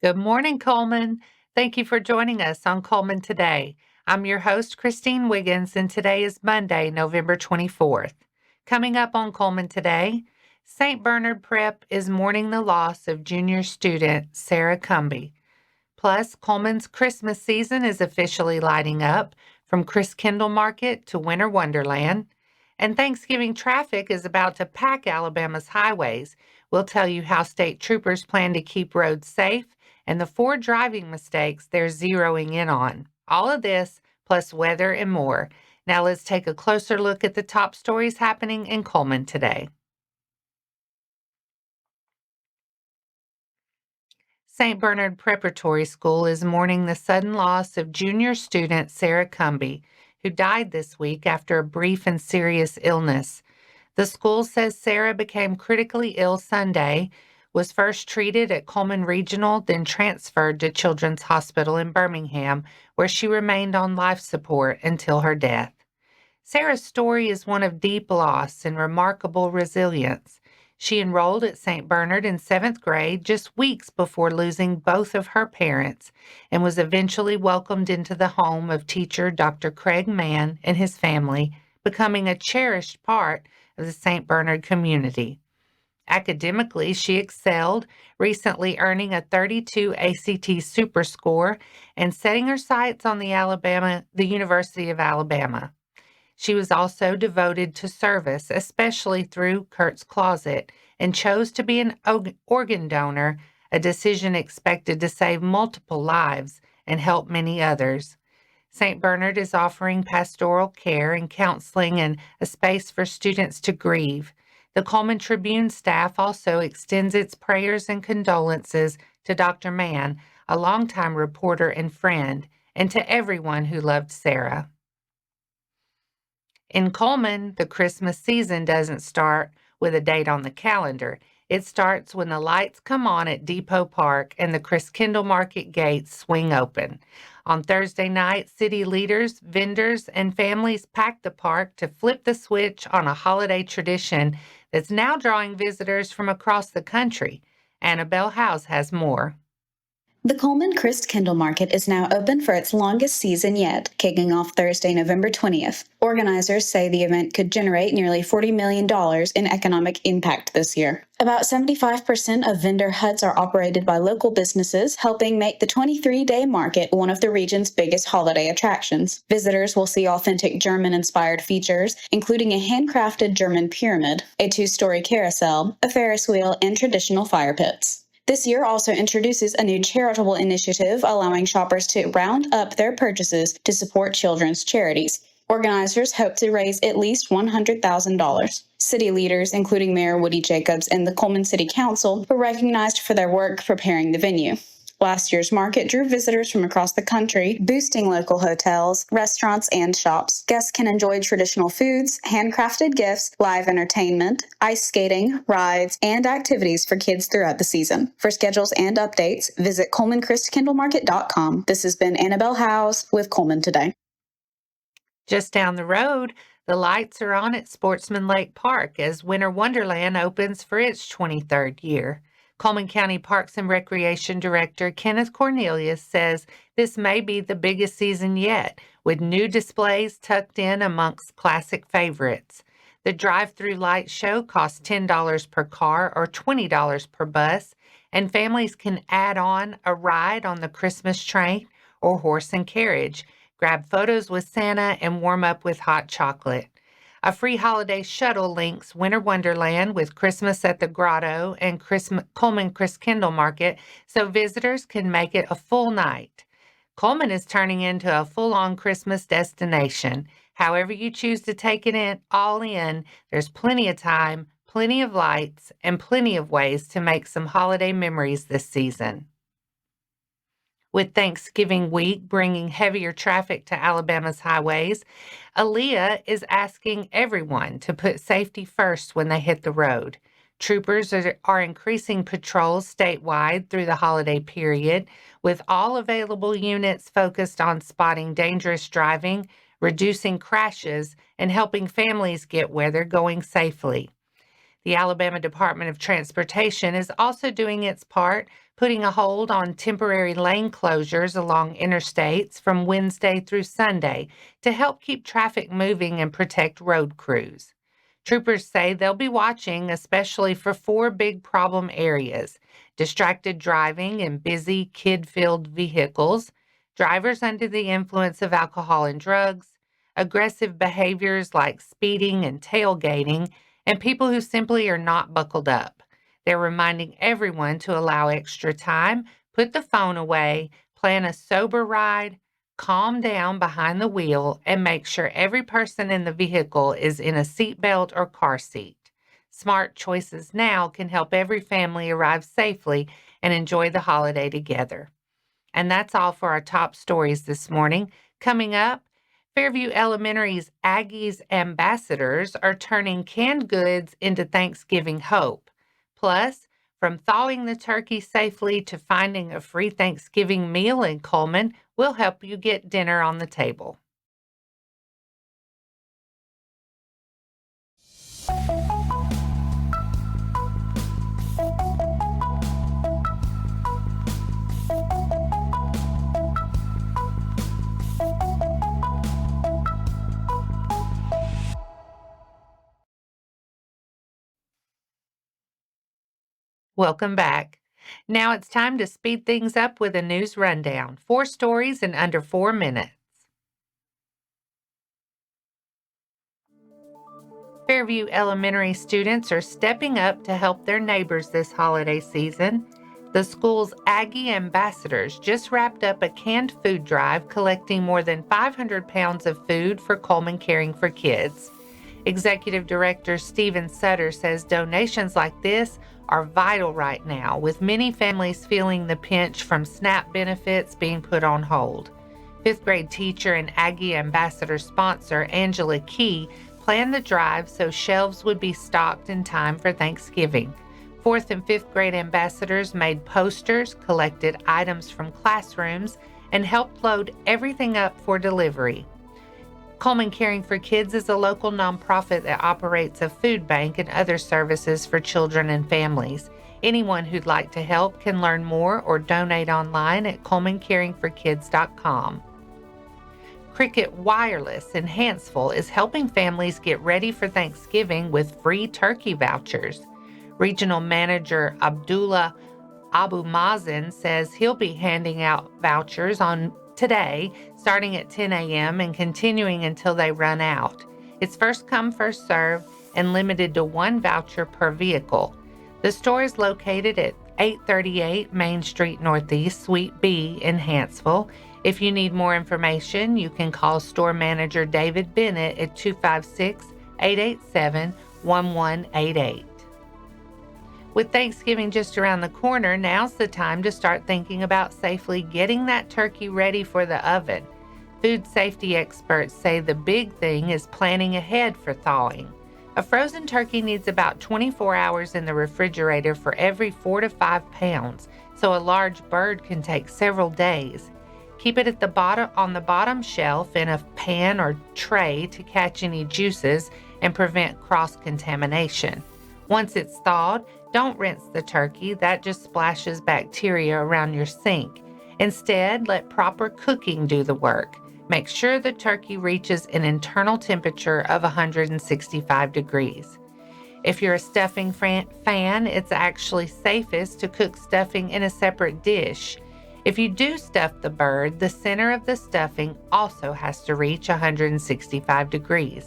Good morning, Cullman. Thank you for joining us on Cullman Today. I'm your host, Christine Wiggins, and today is Monday, November 24th. Coming up on Cullman Today, St. Bernard Prep is mourning the loss of junior student Sarah Cumbie. Plus, Cullman's Christmas season is officially lighting up from Christkindlmarkt to Winter Wonderland. And Thanksgiving traffic is about to pack Alabama's highways. We'll tell you how state troopers plan to keep roads safe and the 4 driving mistakes they're zeroing in on. All of this, plus weather and more. Now let's take a closer look at the top stories happening in Cullman today. St. Bernard Preparatory School is mourning the sudden loss of junior student Sarah Cumbie, who died this week after a brief and serious illness. The school says Sarah became critically ill Sunday, was first treated at Cullman Regional, then transferred to Children's Hospital in Birmingham, where she remained on life support until her death. Sarah's story is one of deep loss and remarkable resilience. She enrolled at St. Bernard in 7th grade just weeks before losing both of her parents and was eventually welcomed into the home of teacher Dr. Craig Mann and his family, becoming a cherished part of the St. Bernard community. Academically, she excelled, recently earning a 32 ACT super score and setting her sights on the University of Alabama. She was also devoted to service, especially through Kurt's Closet, and chose to be an organ donor, a decision expected to save multiple lives and help many others. St. Bernard is offering pastoral care and counseling and a space for students to grieve. The Cullman Tribune staff also extends its prayers and condolences to Dr. Mann, a longtime reporter and friend, and to everyone who loved Sarah. In Cullman, the Christmas season doesn't start with a date on the calendar. It starts when the lights come on at Depot Park and the Christkindlmarkt gates swing open. On Thursday night, city leaders, vendors, and families pack the park to flip the switch on a holiday tradition that's now drawing visitors from across the country. Annabelle House has more. The Cullman Christkindlmarkt is now open for its longest season yet, kicking off Thursday, November 20th. Organizers say the event could generate nearly $40 million in economic impact this year. About 75% of vendor huts are operated by local businesses, helping make the 23-day market one of the region's biggest holiday attractions. Visitors will see authentic German-inspired features, including a handcrafted German pyramid, a 2-story carousel, a Ferris wheel, and traditional fire pits. This year also introduces a new charitable initiative allowing shoppers to round up their purchases to support children's charities. Organizers hope to raise at least $100,000. City leaders, including Mayor Woody Jacobs and the Cullman City Council, were recognized for their work preparing the venue. Last year's market drew visitors from across the country, boosting local hotels, restaurants, and shops. Guests can enjoy traditional foods, handcrafted gifts, live entertainment, ice skating, rides, and activities for kids throughout the season. For schedules and updates, visit CullmanChristKindlemarket.com. This has been Annabelle House with Cullman Today. Just down the road, the lights are on at Sportsman Lake Park as Winter Wonderland opens for its 23rd year. Cullman County Parks and Recreation Director Kenneth Cornelius says this may be the biggest season yet, with new displays tucked in amongst classic favorites. The drive-through light show costs $10 per car or $20 per bus, and families can add on a ride on the Christmas train or horse and carriage, grab photos with Santa, and warm up with hot chocolate. A free holiday shuttle links Winter Wonderland with Christmas at the Grotto and Cullman Christkindlmarkt so visitors can make it a full night. Cullman is turning into a full-on Christmas destination. However you choose to take it all in, there's plenty of time, plenty of lights, and plenty of ways to make some holiday memories this season. With Thanksgiving week bringing heavier traffic to Alabama's highways, Aaliyah is asking everyone to put safety first when they hit the road. Troopers are increasing patrols statewide through the holiday period, with all available units focused on spotting dangerous driving, reducing crashes, and helping families get where they're going safely. The Alabama Department of Transportation is also doing its part, putting a hold on temporary lane closures along interstates from Wednesday through Sunday to help keep traffic moving and protect road crews. Troopers say they'll be watching, especially for 4 big problem areas: distracted driving in busy, kid-filled vehicles, drivers under the influence of alcohol and drugs, aggressive behaviors like speeding and tailgating, and people who simply are not buckled up. They're reminding everyone to allow extra time, put the phone away, plan a sober ride, calm down behind the wheel, and make sure every person in the vehicle is in a seatbelt or car seat. Smart choices now can help every family arrive safely and enjoy the holiday together. And that's all for our top stories this morning. Coming up, Fairview Elementary's Aggie's ambassadors are turning canned goods into Thanksgiving hope. Plus, from thawing the turkey safely to finding a free Thanksgiving meal in Cullman, we'll help you get dinner on the table. Welcome back. Now it's time to speed things up with a news rundown. 4 stories in under 4 minutes. Fairview Elementary students are stepping up to help their neighbors this holiday season. The school's Aggie ambassadors just wrapped up a canned food drive collecting more than 500 pounds of food for Cullman Caring for Kids. Executive Director Stephen Sutter says donations like this are vital right now, with many families feeling the pinch from SNAP benefits being put on hold. 5th grade teacher and Aggie ambassador sponsor Angela Key planned the drive so shelves would be stocked in time for Thanksgiving. 4th and 5th grade ambassadors made posters, collected items from classrooms, and helped load everything up for delivery. Cullman Caring for Kids is a local nonprofit that operates a food bank and other services for children and families. Anyone who'd like to help can learn more or donate online at cullmancaringforkids.com. Cricket Wireless in Hanceville is helping families get ready for Thanksgiving with free turkey vouchers. Regional Manager Abdullah Abu Mazen says he'll be handing out vouchers on today, starting at 10 a.m. and continuing until they run out. It's first come, first serve, and limited to 1 voucher per vehicle. The store is located at 838 Main Street Northeast, Suite B in Hanceville. If you need more information, you can call store manager David Bennett at 256-887-1188. With Thanksgiving just around the corner, now's the time to start thinking about safely getting that turkey ready for the oven. Food safety experts say the big thing is planning ahead for thawing. A frozen turkey needs about 24 hours in the refrigerator for every 4 to 5 pounds, so a large bird can take several days. Keep it on the bottom shelf in a pan or tray to catch any juices and prevent cross-contamination. Once it's thawed, don't rinse the turkey. That just splashes bacteria around your sink. Instead, let proper cooking do the work. Make sure the turkey reaches an internal temperature of 165 degrees. If you're a stuffing fan, it's actually safest to cook stuffing in a separate dish. If you do stuff the bird, the center of the stuffing also has to reach 165 degrees.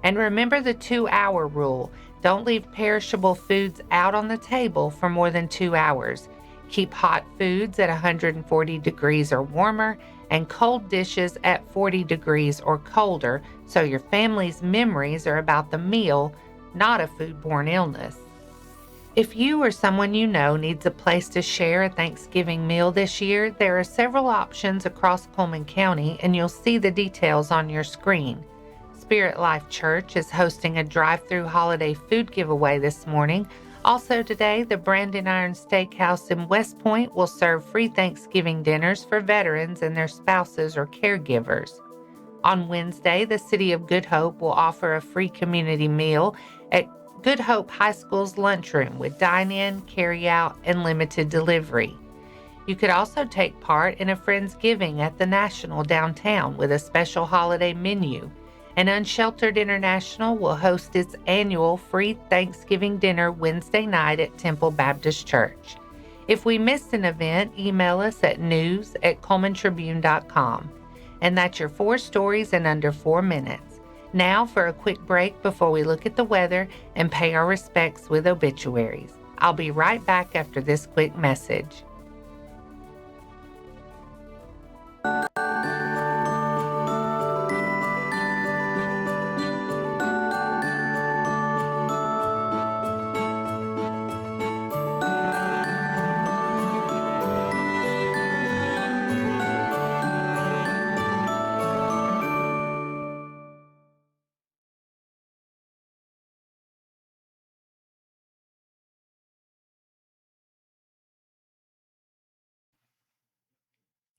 And remember the 2-hour rule. Don't leave perishable foods out on the table for more than 2 hours. Keep hot foods at 140 degrees or warmer and cold dishes at 40 degrees or colder so your family's memories are about the meal, not a foodborne illness. If you or someone you know needs a place to share a Thanksgiving meal this year, there are several options across Cullman County, and you'll see the details on your screen. Spirit Life Church is hosting a drive-through holiday food giveaway this morning. Also today, the Brandon Iron Steakhouse in West Point will serve free Thanksgiving dinners for veterans and their spouses or caregivers. On Wednesday, the City of Good Hope will offer a free community meal at Good Hope High School's lunchroom with dine-in, carry-out, and limited delivery. You could also take part in a Friendsgiving at the National downtown with a special holiday menu. And Unsheltered International will host its annual free Thanksgiving dinner Wednesday night at Temple Baptist Church. If we missed an event, email us at news@cullmantribune.com. And that's your 4 stories in under 4 minutes. Now for a quick break before we look at the weather and pay our respects with obituaries. I'll be right back after this quick message.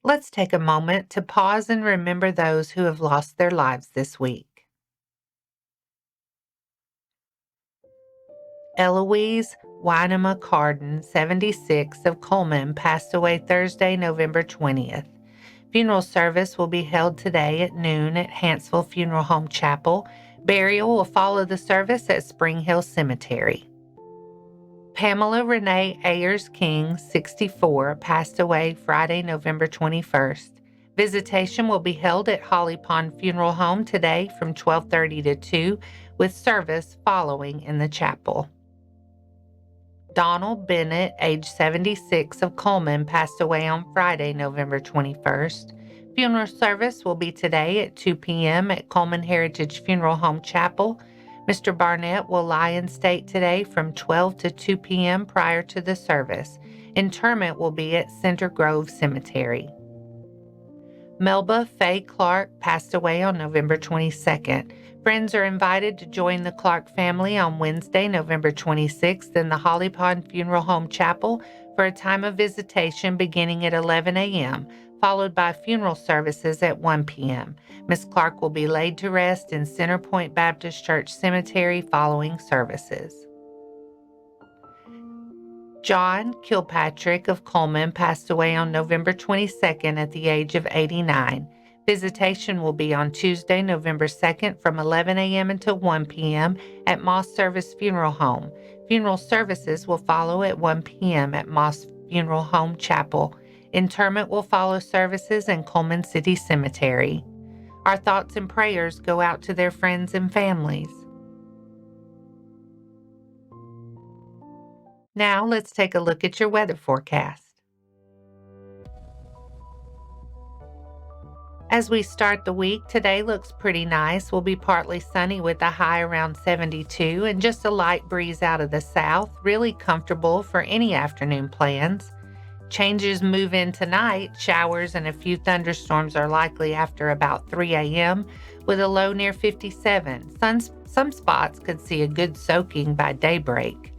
Let's take a moment to pause and remember those who have lost their lives this week. Eloise Wynema Carden, 76, of Cullman, passed away Thursday, November 20th. Funeral service will be held today at noon at Hanceville Funeral Home Chapel. Burial will follow the service at Spring Hill Cemetery. Pamela Renee Ayers King, 64, passed away Friday, November 21st. Visitation will be held at Holly Pond Funeral Home today from 12:30 to 2, with service following in the chapel. Donald Bennett, age 76, of Cullman, passed away on Friday, November 21st. Funeral service will be today at 2 p.m. at Cullman Heritage Funeral Home Chapel. Mr. Barnett will lie in state today from 12 to 2 p.m. prior to the service. Interment will be at Center Grove Cemetery. Melba Faye Clark passed away on November 22nd. Friends are invited to join the Clark family on Wednesday, November 26th in the Holly Pond Funeral Home Chapel for a time of visitation beginning at 11 a.m., followed by funeral services at 1 p.m. Ms. Clark will be laid to rest in Center Point Baptist Church Cemetery following services. John Kilpatrick of Cullman passed away on November 22nd at the age of 89. Visitation will be on Tuesday, November 2nd from 11 a.m. until 1 p.m. at Moss Service Funeral Home. Funeral services will follow at 1 p.m. at Moss Funeral Home Chapel. Interment will follow services in Cullman City Cemetery. Our thoughts and prayers go out to their friends and families. Now let's take a look at your weather forecast. As we start the week, today looks pretty nice. We'll be partly sunny with a high around 72 and just a light breeze out of the south, really comfortable for any afternoon plans. Changes move in tonight. Showers and a few thunderstorms are likely after about 3 a.m. with a low near 57. Some spots could see a good soaking by daybreak.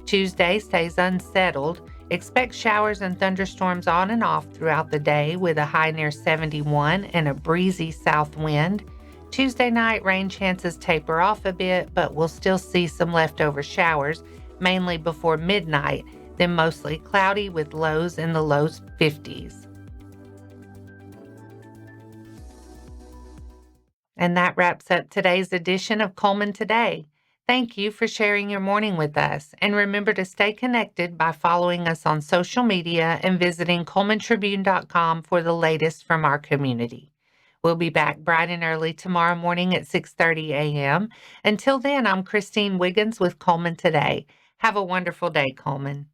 Tuesday stays unsettled. Expect showers and thunderstorms on and off throughout the day with a high near 71 and a breezy south wind. Tuesday night, rain chances taper off a bit, but we'll still see some leftover showers, mainly before midnight, then mostly cloudy with lows in the low 50s. And that wraps up today's edition of Cullman Today. Thank you for sharing your morning with us. And remember to stay connected by following us on social media and visiting cullmantribune.com for the latest from our community. We'll be back bright and early tomorrow morning at 6:30 a.m. Until then, I'm Christine Wiggins with Cullman Today. Have a wonderful day, Cullman.